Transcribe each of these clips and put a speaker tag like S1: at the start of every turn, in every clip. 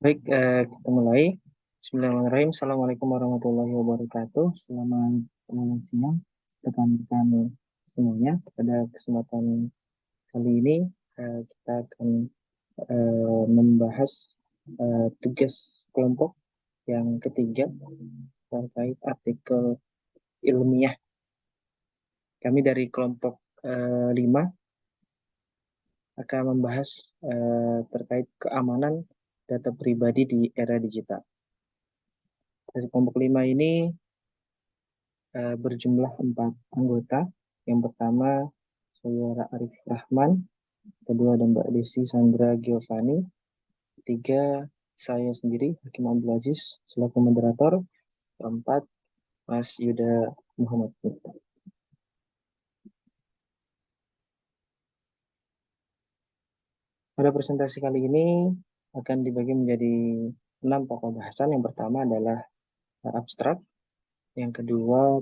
S1: Baik, kita mulai. Bismillahirrahmanirrahim. Assalamualaikum warahmatullahi wabarakatuh. Selamat siang rekan-rekan semuanya. Pada kesempatan kali ini kita akan membahas tugas kelompok yang ketiga terkait artikel ilmiah. Kami dari kelompok 5 akan membahas terkait keamanan data pribadi di era digital. Dari kelompok 5 ini berjumlah 4 anggota. Yang pertama, Saudara Arif Rahman. Kedua, ada Mbak Desi Sandra Giovanni. Ketiga, saya sendiri, Hakim Abdul Aziz, selaku moderator. Keempat, Mas Yuda Muhammad Miftah. Pada presentasi kali ini akan dibagi menjadi 6 pokok bahasan. Yang pertama adalah abstrak. Yang kedua,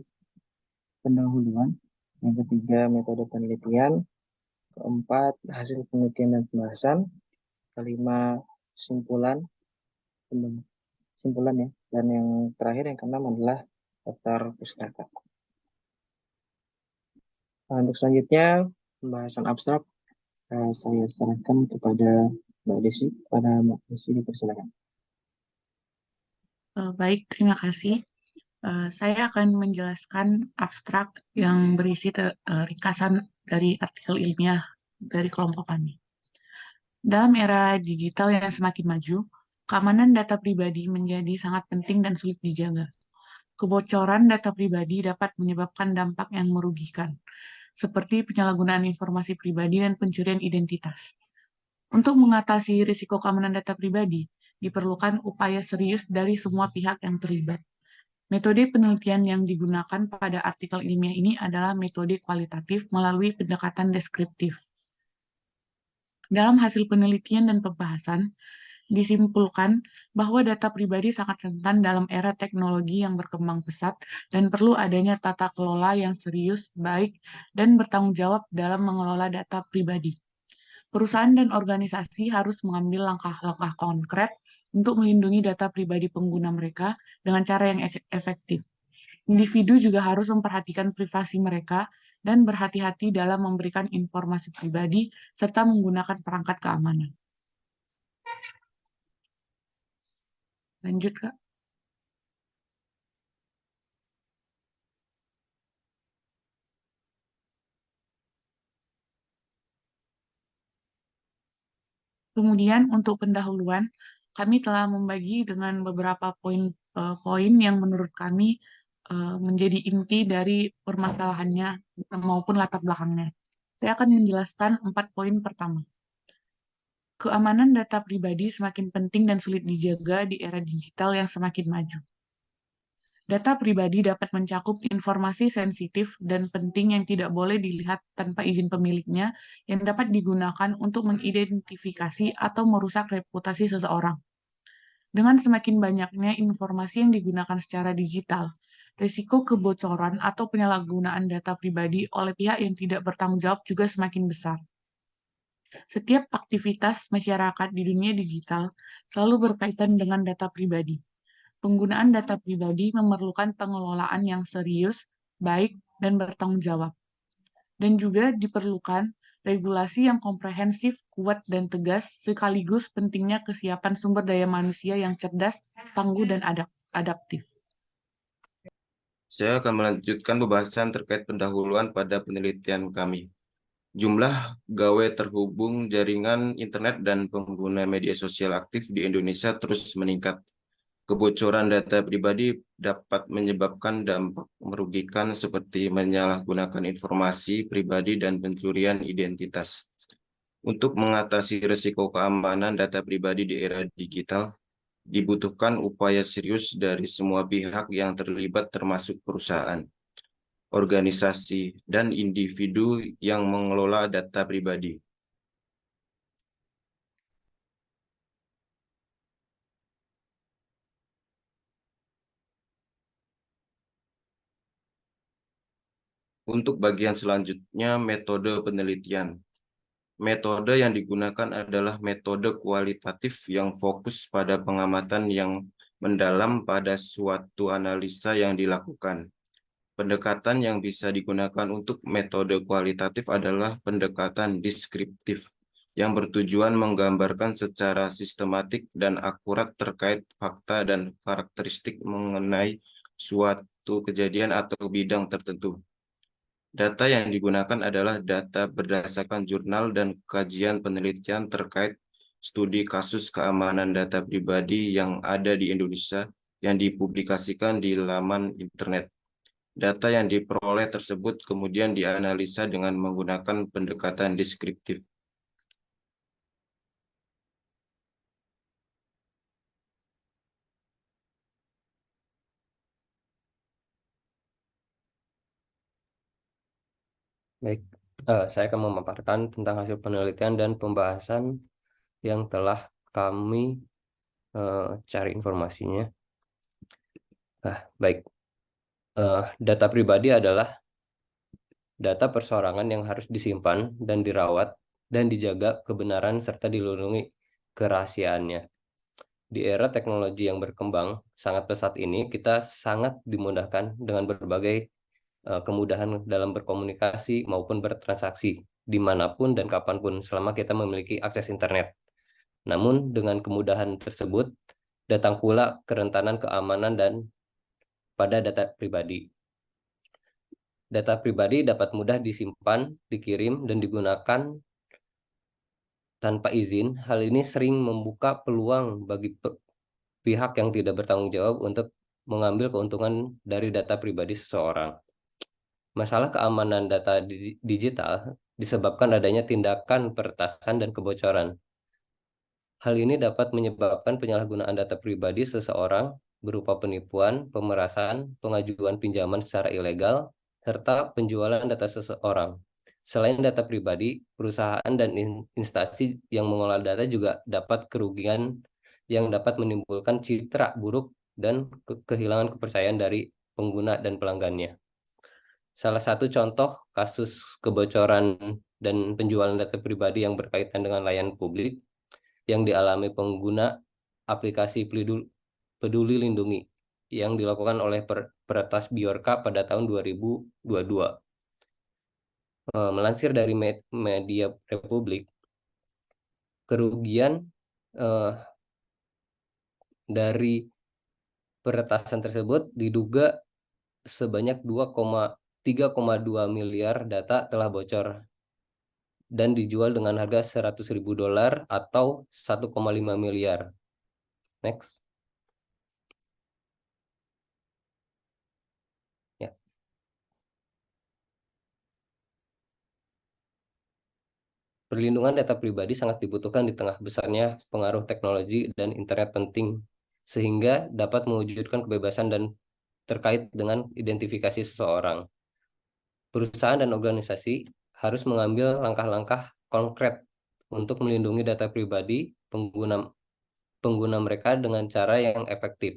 S1: pendahuluan. Yang ketiga, metode penelitian. Keempat, hasil penelitian dan pembahasan. Kelima, simpulan ya. Dan yang terakhir, yang keenam adalah daftar pustaka. Nah, untuk selanjutnya, pembahasan abstrak saya serahkan kepada Mbak Desi. Mbak Desi, dipersilakan.
S2: Baik, terima kasih. Saya akan menjelaskan abstrak yang berisi ringkasan dari artikel ilmiah dari kelompok kami. Dalam era digital yang semakin maju, keamanan data pribadi menjadi sangat penting dan sulit dijaga. Kebocoran data pribadi dapat menyebabkan dampak yang merugikan, seperti penyalahgunaan informasi pribadi dan pencurian identitas. Untuk mengatasi risiko keamanan data pribadi, diperlukan upaya serius dari semua pihak yang terlibat. Metode penelitian yang digunakan pada artikel ilmiah ini adalah metode kualitatif melalui pendekatan deskriptif. Dalam hasil penelitian dan pembahasan, disimpulkan bahwa data pribadi sangat rentan dalam era teknologi yang berkembang pesat dan perlu adanya tata kelola yang serius, baik, dan bertanggung jawab dalam mengelola data pribadi. Perusahaan dan organisasi harus mengambil langkah-langkah konkret untuk melindungi data pribadi pengguna mereka dengan cara yang efektif. Individu juga harus memperhatikan privasi mereka dan berhati-hati dalam memberikan informasi pribadi serta menggunakan perangkat keamanan. Lanjut, Kak. Kemudian untuk pendahuluan, kami telah membagi dengan beberapa poin yang menurut kami menjadi inti dari permasalahannya maupun latar belakangnya. Saya akan menjelaskan 4 poin pertama. Keamanan data pribadi semakin penting dan sulit dijaga di era digital yang semakin maju. Data pribadi dapat mencakup informasi sensitif dan penting yang tidak boleh dilihat tanpa izin pemiliknya, yang dapat digunakan untuk mengidentifikasi atau merusak reputasi seseorang. Dengan semakin banyaknya informasi yang digunakan secara digital, risiko kebocoran atau penyalahgunaan data pribadi oleh pihak yang tidak bertanggung jawab juga semakin besar. Setiap aktivitas masyarakat di dunia digital selalu berkaitan dengan data pribadi. Penggunaan data pribadi memerlukan pengelolaan yang serius, baik, dan bertanggung jawab. Dan juga diperlukan regulasi yang komprehensif, kuat, dan tegas, sekaligus pentingnya kesiapan sumber daya manusia yang cerdas, tangguh, dan adaptif.
S3: Saya akan melanjutkan pembahasan terkait pendahuluan pada penelitian kami. Jumlah gawe terhubung jaringan internet dan pengguna media sosial aktif di Indonesia terus meningkat. Kebocoran data pribadi dapat menyebabkan dampak merugikan seperti menyalahgunakan informasi pribadi dan pencurian identitas. Untuk mengatasi risiko keamanan data pribadi di era digital, dibutuhkan upaya serius dari semua pihak yang terlibat termasuk perusahaan, organisasi, dan individu yang mengelola data pribadi. Untuk bagian selanjutnya, metode penelitian. Metode yang digunakan adalah metode kualitatif yang fokus pada pengamatan yang mendalam pada suatu analisa yang dilakukan. Pendekatan yang bisa digunakan untuk metode kualitatif adalah pendekatan deskriptif, yang bertujuan menggambarkan secara sistematik dan akurat terkait fakta dan karakteristik mengenai suatu kejadian atau bidang tertentu. Data yang digunakan adalah data berdasarkan jurnal dan kajian penelitian terkait studi kasus keamanan data pribadi yang ada di Indonesia yang dipublikasikan di laman internet. Data yang diperoleh tersebut kemudian dianalisa dengan menggunakan pendekatan deskriptif.
S4: Baik, saya akan memaparkan tentang hasil penelitian dan pembahasan yang telah kami cari informasinya. Baik, data pribadi adalah data perseorangan yang harus disimpan dan dirawat dan dijaga kebenaran serta dilindungi kerahasiaannya. Di era teknologi yang berkembang sangat pesat ini, kita sangat dimudahkan dengan berbagai kemudahan dalam berkomunikasi maupun bertransaksi dimanapun dan kapanpun selama kita memiliki akses internet. Namun dengan kemudahan tersebut datang pula kerentanan keamanan dan pada data pribadi. Data pribadi dapat mudah disimpan, dikirim, dan digunakan tanpa izin. Hal ini sering membuka peluang bagi pihak yang tidak bertanggung jawab untuk mengambil keuntungan dari data pribadi seseorang. Masalah keamanan data digital disebabkan adanya tindakan peretasan dan kebocoran. Hal ini dapat menyebabkan penyalahgunaan data pribadi seseorang berupa penipuan, pemerasan, pengajuan pinjaman secara ilegal, serta penjualan data seseorang. Selain data pribadi, perusahaan dan instansi yang mengolah data juga dapat kerugian yang dapat menimbulkan citra buruk dan kehilangan kepercayaan dari pengguna dan pelanggannya. Salah satu contoh kasus kebocoran dan penjualan data pribadi yang berkaitan dengan layanan publik yang dialami pengguna aplikasi Peduli Lindungi yang dilakukan oleh Peretas Biorka pada tahun 2022. Melansir dari media Republik, kerugian dari peretasan tersebut diduga sebanyak 3,2 miliar data telah bocor dan dijual dengan harga $100.000 atau 1,5 miliar. Next. Ya. Perlindungan data pribadi sangat dibutuhkan di tengah besarnya pengaruh teknologi dan internet penting, sehingga dapat mewujudkan kebebasan dan terkait dengan identifikasi seseorang. Perusahaan dan organisasi harus mengambil langkah-langkah konkret untuk melindungi data pribadi pengguna mereka dengan cara yang efektif,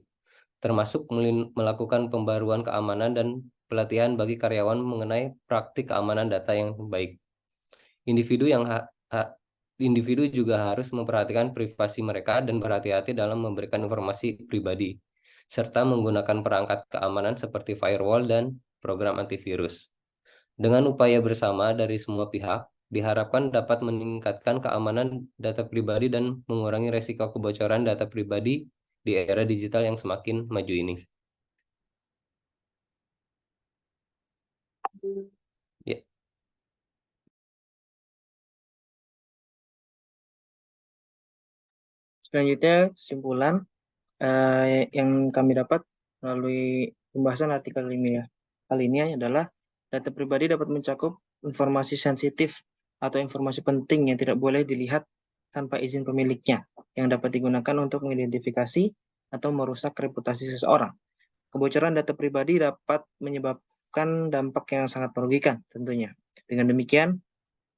S4: termasuk melakukan pembaruan keamanan dan pelatihan bagi karyawan mengenai praktik keamanan data yang baik. Individu juga harus memperhatikan privasi mereka dan berhati-hati dalam memberikan informasi pribadi, serta menggunakan perangkat keamanan seperti firewall dan program antivirus. Dengan upaya bersama dari semua pihak, diharapkan dapat meningkatkan keamanan data pribadi dan mengurangi resiko kebocoran data pribadi di era digital yang semakin maju ini. Ya.
S1: Selanjutnya, kesimpulan yang kami dapat melalui pembahasan artikel ilmiah. Hal ini adalah data pribadi dapat mencakup informasi sensitif atau informasi penting yang tidak boleh dilihat tanpa izin pemiliknya, yang dapat digunakan untuk mengidentifikasi atau merusak reputasi seseorang. Kebocoran data pribadi dapat menyebabkan dampak yang sangat merugikan tentunya. Dengan demikian,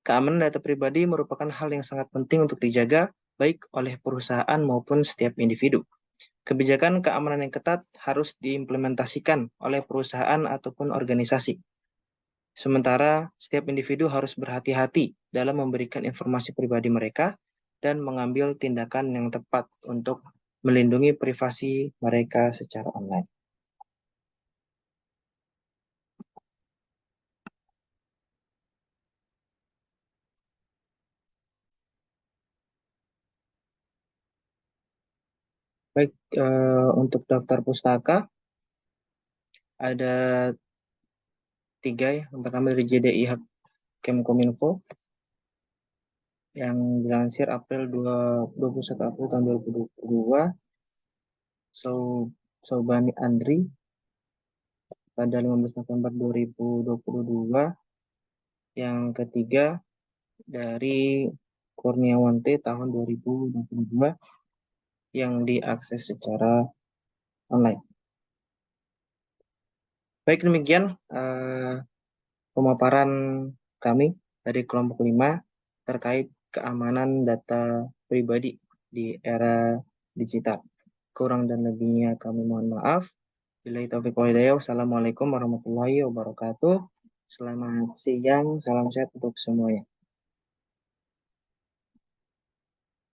S1: keamanan data pribadi merupakan hal yang sangat penting untuk dijaga baik oleh perusahaan maupun setiap individu. Kebijakan keamanan yang ketat harus diimplementasikan oleh perusahaan ataupun organisasi. Sementara setiap individu harus berhati-hati dalam memberikan informasi pribadi mereka dan mengambil tindakan yang tepat untuk melindungi privasi mereka secara online. Baik, untuk daftar pustaka ada 3 ya. Yang pertama dari JDI Kemkominfo yang dilansir 21 April tahun 2022. Saubani Andri pada 15 November 2022. Yang ketiga dari Kurniawan T tahun 2022 yang diakses secara online. Baik, demikian pemaparan kami dari kelompok 5 terkait keamanan data pribadi di era digital. Kurang dan lebihnya kami mohon maaf. Billahi taufiq wal hidayah. Wassalamualaikum warahmatullahi wabarakatuh. Selamat siang, salam sehat untuk semuanya.